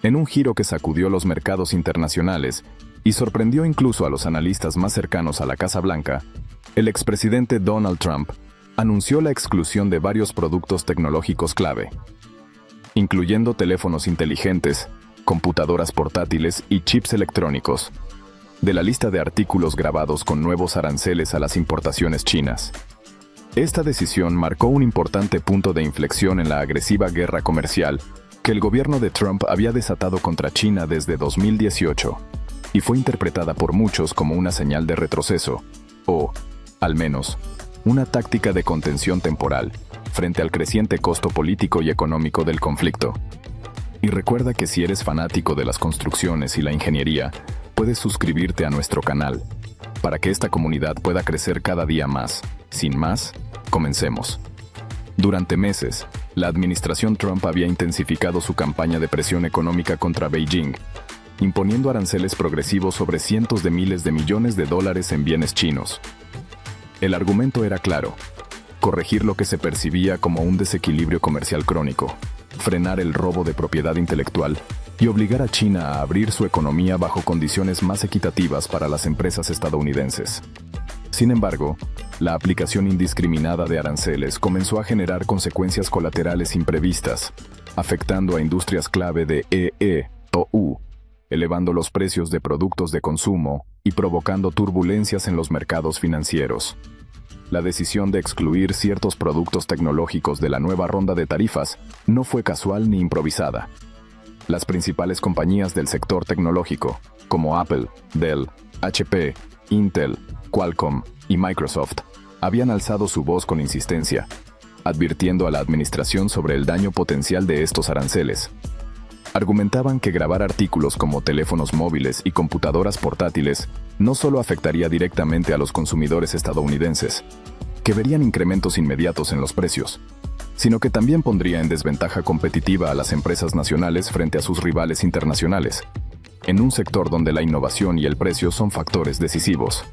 En un giro que sacudió los mercados internacionales y sorprendió incluso a los analistas más cercanos a la Casa Blanca, el expresidente Donald Trump anunció la exclusión de varios productos tecnológicos clave, incluyendo teléfonos inteligentes, computadoras portátiles y chips electrónicos, de la lista de artículos grabados con nuevos aranceles a las importaciones chinas. Esta decisión marcó un importante punto de inflexión en la agresiva guerra comercial que el gobierno de Trump había desatado contra China desde 2018, y fue interpretada por muchos como una señal de retroceso, o, al menos, una táctica de contención temporal frente al creciente costo político y económico del conflicto. Y recuerda que si eres fanático de las construcciones y la ingeniería, puedes suscribirte a nuestro canal, para que esta comunidad pueda crecer cada día más. Sin más, comencemos. Durante meses, la administración Trump había intensificado su campaña de presión económica contra Beijing, imponiendo aranceles progresivos sobre cientos de miles de millones de dólares en bienes chinos. El argumento era claro: corregir lo que se percibía como un desequilibrio comercial crónico, frenar el robo de propiedad intelectual y obligar a China a abrir su economía bajo condiciones más equitativas para las empresas estadounidenses. Sin embargo, la aplicación indiscriminada de aranceles comenzó a generar consecuencias colaterales imprevistas, afectando a industrias clave de EE.U, elevando los precios de productos de consumo y provocando turbulencias en los mercados financieros. La decisión de excluir ciertos productos tecnológicos de la nueva ronda de tarifas no fue casual ni improvisada. Las principales compañías del sector tecnológico, como Apple, Dell, HP, Intel, Qualcomm y Microsoft, habían alzado su voz con insistencia, advirtiendo a la administración sobre el daño potencial de estos aranceles. Argumentaban que grabar artículos como teléfonos móviles y computadoras portátiles no solo afectaría directamente a los consumidores estadounidenses, que verían incrementos inmediatos en los precios, sino que también pondría en desventaja competitiva a las empresas nacionales frente a sus rivales internacionales, en un sector donde la innovación y el precio son factores decisivos.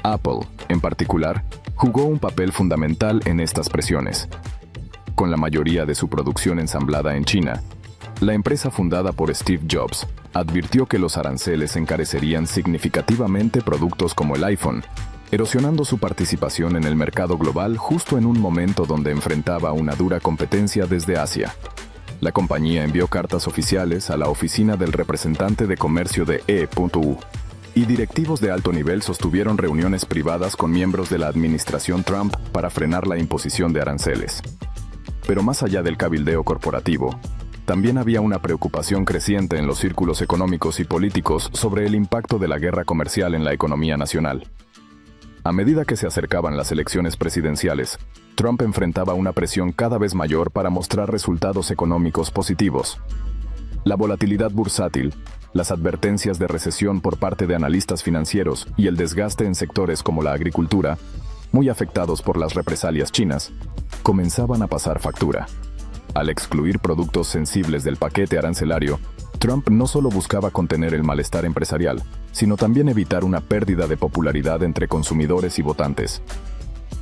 Apple, en particular, jugó un papel fundamental en estas presiones. Con la mayoría de su producción ensamblada en China, la empresa fundada por Steve Jobs advirtió que los aranceles encarecerían significativamente productos como el iPhone, erosionando su participación en el mercado global justo en un momento donde enfrentaba una dura competencia desde Asia. La compañía envió cartas oficiales a la oficina del representante de comercio de E.U, y directivos de alto nivel sostuvieron reuniones privadas con miembros de la administración Trump para frenar la imposición de aranceles. Pero más allá del cabildeo corporativo, también había una preocupación creciente en los círculos económicos y políticos sobre el impacto de la guerra comercial en la economía nacional. A medida que se acercaban las elecciones presidenciales, Trump enfrentaba una presión cada vez mayor para mostrar resultados económicos positivos. La volatilidad bursátil, las advertencias de recesión por parte de analistas financieros y el desgaste en sectores como la agricultura, muy afectados por las represalias chinas, comenzaban a pasar factura. Al excluir productos sensibles del paquete arancelario, Trump no solo buscaba contener el malestar empresarial, sino también evitar una pérdida de popularidad entre consumidores y votantes.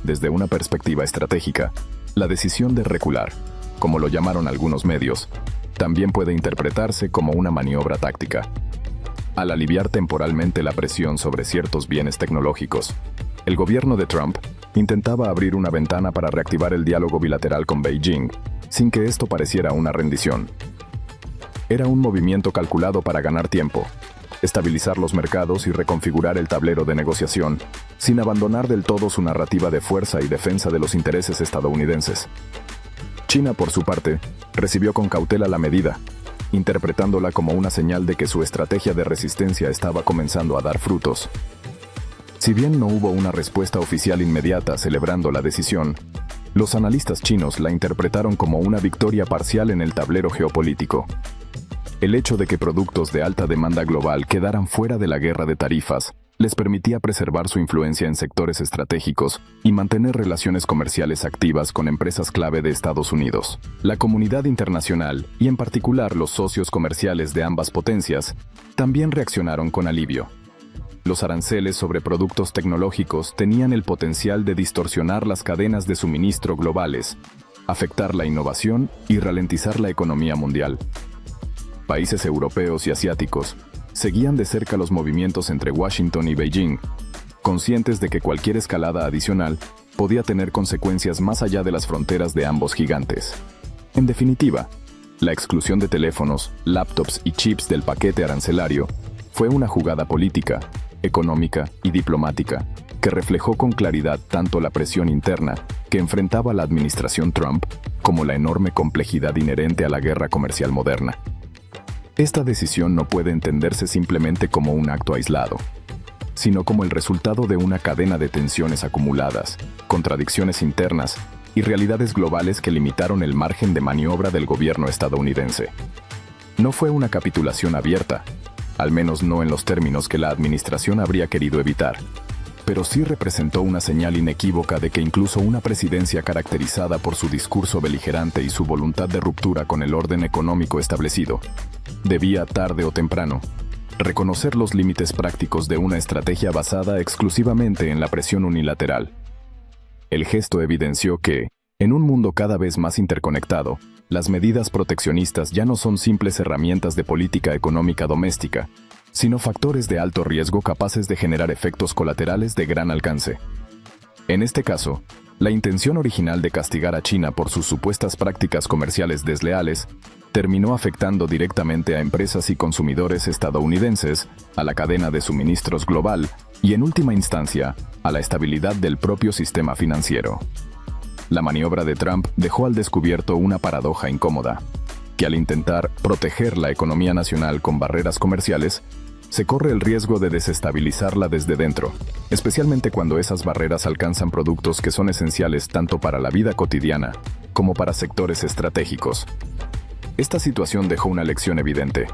Desde una perspectiva estratégica, la decisión de recular, como lo llamaron algunos medios, también puede interpretarse como una maniobra táctica. Al aliviar temporalmente la presión sobre ciertos bienes tecnológicos, el gobierno de Trump intentaba abrir una ventana para reactivar el diálogo bilateral con Beijing, sin que esto pareciera una rendición. Era un movimiento calculado para ganar tiempo, estabilizar los mercados y reconfigurar el tablero de negociación, sin abandonar del todo su narrativa de fuerza y defensa de los intereses estadounidenses. China, por su parte, recibió con cautela la medida, interpretándola como una señal de que su estrategia de resistencia estaba comenzando a dar frutos. Si bien no hubo una respuesta oficial inmediata celebrando la decisión, los analistas chinos la interpretaron como una victoria parcial en el tablero geopolítico. El hecho de que productos de alta demanda global quedaran fuera de la guerra de tarifas les permitía preservar su influencia en sectores estratégicos y mantener relaciones comerciales activas con empresas clave de Estados Unidos. La comunidad internacional, y en particular los socios comerciales de ambas potencias, también reaccionaron con alivio. Los aranceles sobre productos tecnológicos tenían el potencial de distorsionar las cadenas de suministro globales, afectar la innovación y ralentizar la economía mundial. países europeos y asiáticos seguían de cerca los movimientos entre Washington y Beijing, conscientes de que cualquier escalada adicional podía tener consecuencias más allá de las fronteras de ambos gigantes. En definitiva, la exclusión de teléfonos, laptops y chips del paquete arancelario fue una jugada política, económica y diplomática que reflejó con claridad tanto la presión interna que enfrentaba la administración Trump como la enorme complejidad inherente a la guerra comercial moderna. Esta decisión no puede entenderse simplemente como un acto aislado, sino como el resultado de una cadena de tensiones acumuladas, contradicciones internas y realidades globales que limitaron el margen de maniobra del gobierno estadounidense. No fue una capitulación abierta, al menos no en los términos que la administración habría querido evitar, pero sí representó una señal inequívoca de que incluso una presidencia caracterizada por su discurso beligerante y su voluntad de ruptura con el orden económico establecido, debía, tarde o temprano, reconocer los límites prácticos de una estrategia basada exclusivamente en la presión unilateral. El gesto evidenció que, en un mundo cada vez más interconectado, las medidas proteccionistas ya no son simples herramientas de política económica doméstica, sino factores de alto riesgo capaces de generar efectos colaterales de gran alcance. En este caso, la intención original de castigar a China por sus supuestas prácticas comerciales desleales terminó afectando directamente a empresas y consumidores estadounidenses, a la cadena de suministros global y, en última instancia, a la estabilidad del propio sistema financiero. La maniobra de Trump dejó al descubierto una paradoja incómoda, que al intentar proteger la economía nacional con barreras comerciales, se corre el riesgo de desestabilizarla desde dentro, especialmente cuando esas barreras alcanzan productos que son esenciales tanto para la vida cotidiana como para sectores estratégicos. Esta situación dejó una lección evidente.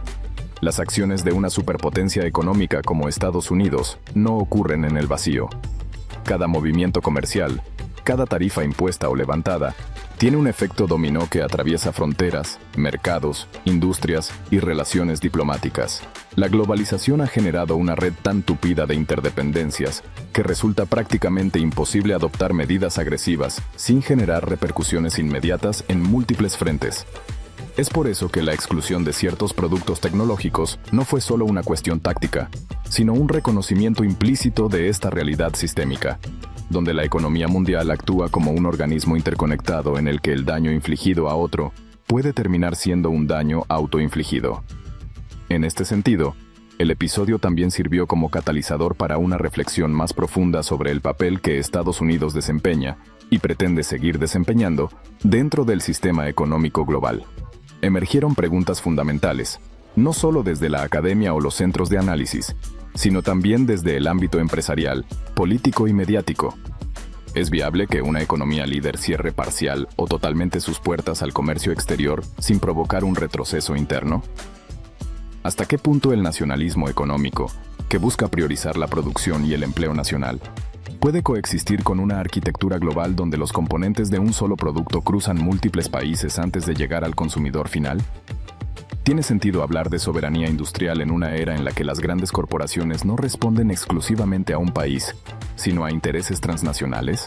Las acciones de una superpotencia económica como Estados Unidos no ocurren en el vacío. Cada movimiento comercial, cada tarifa impuesta o levantada, tiene un efecto dominó que atraviesa fronteras, mercados, industrias y relaciones diplomáticas. La globalización ha generado una red tan tupida de interdependencias que resulta prácticamente imposible adoptar medidas agresivas sin generar repercusiones inmediatas en múltiples frentes. Es por eso que la exclusión de ciertos productos tecnológicos no fue solo una cuestión táctica, sino un reconocimiento implícito de esta realidad sistémica, donde la economía mundial actúa como un organismo interconectado en el que el daño infligido a otro puede terminar siendo un daño autoinfligido. En este sentido, el episodio también sirvió como catalizador para una reflexión más profunda sobre el papel que Estados Unidos desempeña y pretende seguir desempeñando dentro del sistema económico global. Emergieron preguntas fundamentales, no solo desde la academia o los centros de análisis, sino también desde el ámbito empresarial, político y mediático. ¿Es viable que una economía líder cierre parcial o totalmente sus puertas al comercio exterior sin provocar un retroceso interno? ¿Hasta qué punto el nacionalismo económico, que busca priorizar la producción y el empleo nacional, puede coexistir con una arquitectura global donde los componentes de un solo producto cruzan múltiples países antes de llegar al consumidor final? ¿Tiene sentido hablar de soberanía industrial en una era en la que las grandes corporaciones no responden exclusivamente a un país, sino a intereses transnacionales?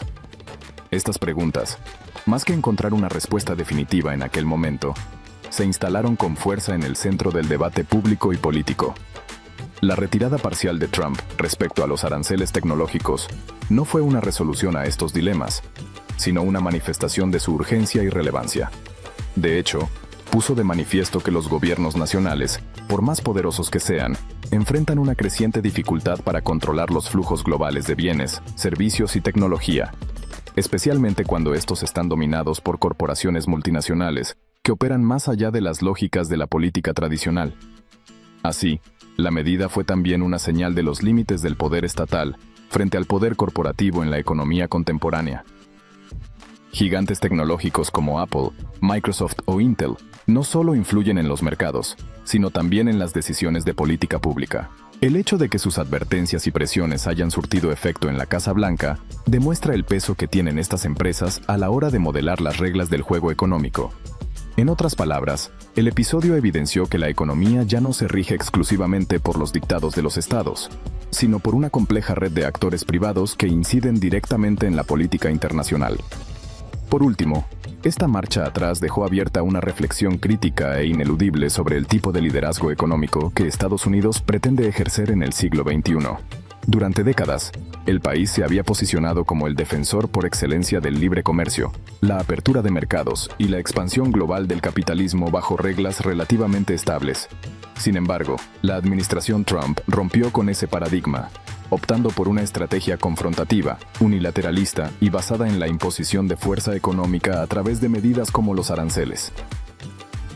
Estas preguntas, más que encontrar una respuesta definitiva en aquel momento, se instalaron con fuerza en el centro del debate público y político. La retirada parcial de Trump respecto a los aranceles tecnológicos no fue una resolución a estos dilemas, sino una manifestación de su urgencia y relevancia. De hecho, puso de manifiesto que los gobiernos nacionales, por más poderosos que sean, enfrentan una creciente dificultad para controlar los flujos globales de bienes, servicios y tecnología, especialmente cuando estos están dominados por corporaciones multinacionales que operan más allá de las lógicas de la política tradicional. Así, la medida fue también una señal de los límites del poder estatal frente al poder corporativo en la economía contemporánea. Gigantes tecnológicos como Apple, Microsoft o Intel no solo influyen en los mercados, sino también en las decisiones de política pública. El hecho de que sus advertencias y presiones hayan surtido efecto en la Casa Blanca demuestra el peso que tienen estas empresas a la hora de modelar las reglas del juego económico. En otras palabras, el episodio evidenció que la economía ya no se rige exclusivamente por los dictados de los estados, sino por una compleja red de actores privados que inciden directamente en la política internacional. Por último, Esta marcha atrás dejó abierta una reflexión crítica e ineludible sobre el tipo de liderazgo económico que Estados Unidos pretende ejercer en el siglo XXI. Durante décadas, el país se había posicionado como el defensor por excelencia del libre comercio, la apertura de mercados y la expansión global del capitalismo bajo reglas relativamente estables. Sin embargo, la administración Trump rompió con ese paradigma, optando por una estrategia confrontativa, unilateralista y basada en la imposición de fuerza económica a través de medidas como los aranceles.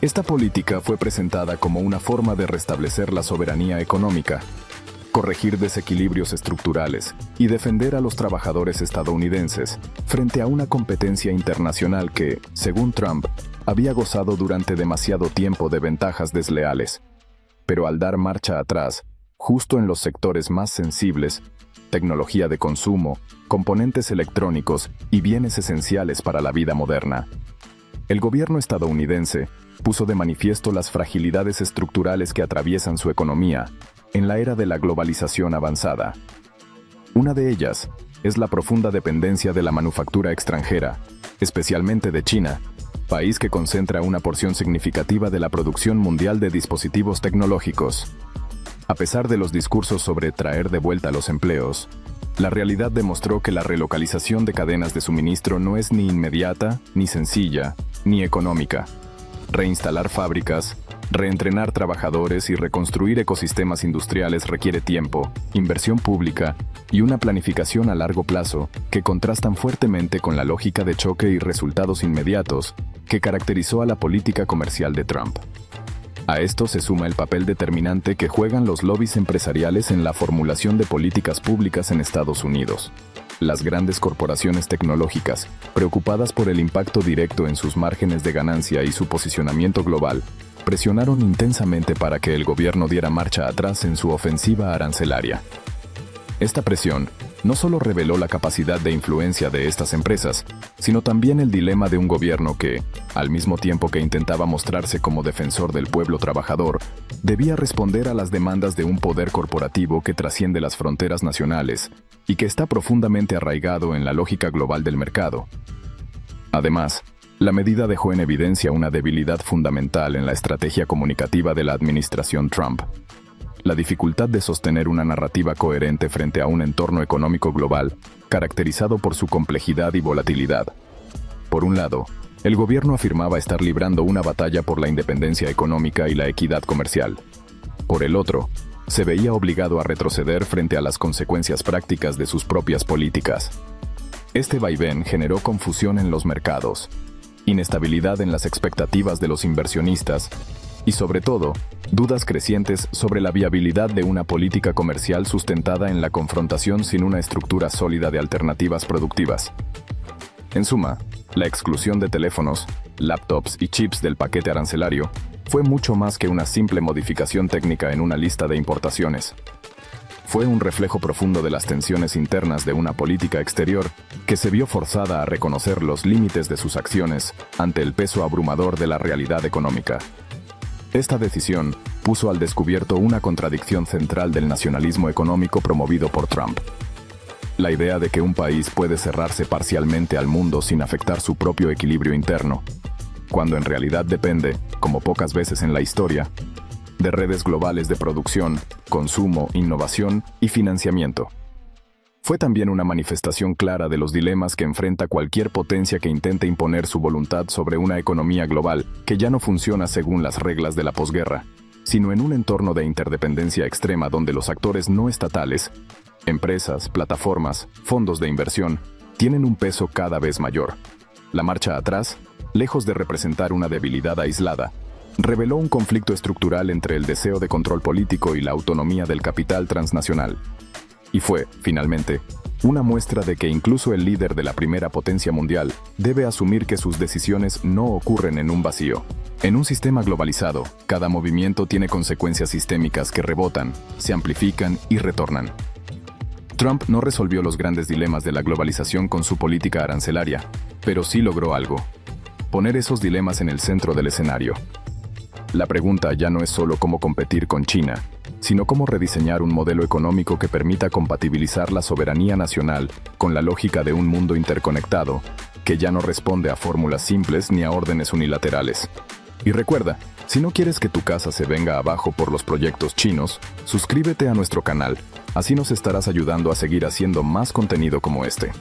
Esta política fue presentada como una forma de restablecer la soberanía económica, corregir desequilibrios estructurales y defender a los trabajadores estadounidenses frente a una competencia internacional que, según Trump, había gozado durante demasiado tiempo de ventajas desleales. Pero al dar marcha atrás, justo en los sectores más sensibles, tecnología de consumo, componentes electrónicos y bienes esenciales para la vida moderna, el gobierno estadounidense puso de manifiesto las fragilidades estructurales que atraviesan su economía en la era de la globalización avanzada. Una de ellas es la profunda dependencia de la manufactura extranjera, especialmente de China, país que concentra una porción significativa de la producción mundial de dispositivos tecnológicos. A pesar de los discursos sobre traer de vuelta los empleos, la realidad demostró que la relocalización de cadenas de suministro no es ni inmediata, ni sencilla, ni económica. Reinstalar fábricas, reentrenar trabajadores y reconstruir ecosistemas industriales requiere tiempo, inversión pública y una planificación a largo plazo que contrastan fuertemente con la lógica de choque y resultados inmediatos que caracterizó a la política comercial de Trump. A esto se suma el papel determinante que juegan los lobbies empresariales en la formulación de políticas públicas en Estados Unidos. Las grandes corporaciones tecnológicas, preocupadas por el impacto directo en sus márgenes de ganancia y su posicionamiento global, presionaron intensamente para que el gobierno diera marcha atrás en su ofensiva arancelaria. Esta presión no solo reveló la capacidad de influencia de estas empresas, sino también el dilema de un gobierno que, al mismo tiempo que intentaba mostrarse como defensor del pueblo trabajador, debía responder a las demandas de un poder corporativo que trasciende las fronteras nacionales y que está profundamente arraigado en la lógica global del mercado. Además, la medida dejó en evidencia una debilidad fundamental en la estrategia comunicativa de la administración Trump: la dificultad de sostener una narrativa coherente frente a un entorno económico global, caracterizado por su complejidad y volatilidad. Por un lado, el gobierno afirmaba estar librando una batalla por la independencia económica y la equidad comercial. Por el otro, se veía obligado a retroceder frente a las consecuencias prácticas de sus propias políticas. Este vaivén generó confusión en los mercados, inestabilidad en las expectativas de los inversionistas y, sobre todo, dudas crecientes sobre la viabilidad de una política comercial sustentada en la confrontación sin una estructura sólida de alternativas productivas. En suma, la exclusión de teléfonos, laptops y chips del paquete arancelario fue mucho más que una simple modificación técnica en una lista de importaciones. Fue un reflejo profundo de las tensiones internas de una política exterior que se vio forzada a reconocer los límites de sus acciones ante el peso abrumador de la realidad económica. Esta decisión puso al descubierto una contradicción central del nacionalismo económico promovido por Trump: la idea de que un país puede cerrarse parcialmente al mundo sin afectar su propio equilibrio interno, cuando en realidad depende, como pocas veces en la historia, de redes globales de producción, consumo, innovación y financiamiento. Fue también una manifestación clara de los dilemas que enfrenta cualquier potencia que intente imponer su voluntad sobre una economía global que ya no funciona según las reglas de la posguerra, sino en un entorno de interdependencia extrema donde los actores no estatales, empresas, plataformas, fondos de inversión, tienen un peso cada vez mayor. La marcha atrás, lejos de representar una debilidad aislada, reveló un conflicto estructural entre el deseo de control político y la autonomía del capital transnacional. Y fue, finalmente, una muestra de que incluso el líder de la primera potencia mundial debe asumir que sus decisiones no ocurren en un vacío. En un sistema globalizado, cada movimiento tiene consecuencias sistémicas que rebotan, se amplifican y retornan. Trump no resolvió los grandes dilemas de la globalización con su política arancelaria, pero sí logró algo: poner esos dilemas en el centro del escenario. La pregunta ya no es solo cómo competir con China, sino cómo rediseñar un modelo económico que permita compatibilizar la soberanía nacional con la lógica de un mundo interconectado, que ya no responde a fórmulas simples ni a órdenes unilaterales. Y recuerda, si no quieres que tu casa se venga abajo por los proyectos chinos, suscríbete a nuestro canal, así nos estarás ayudando a seguir haciendo más contenido como este.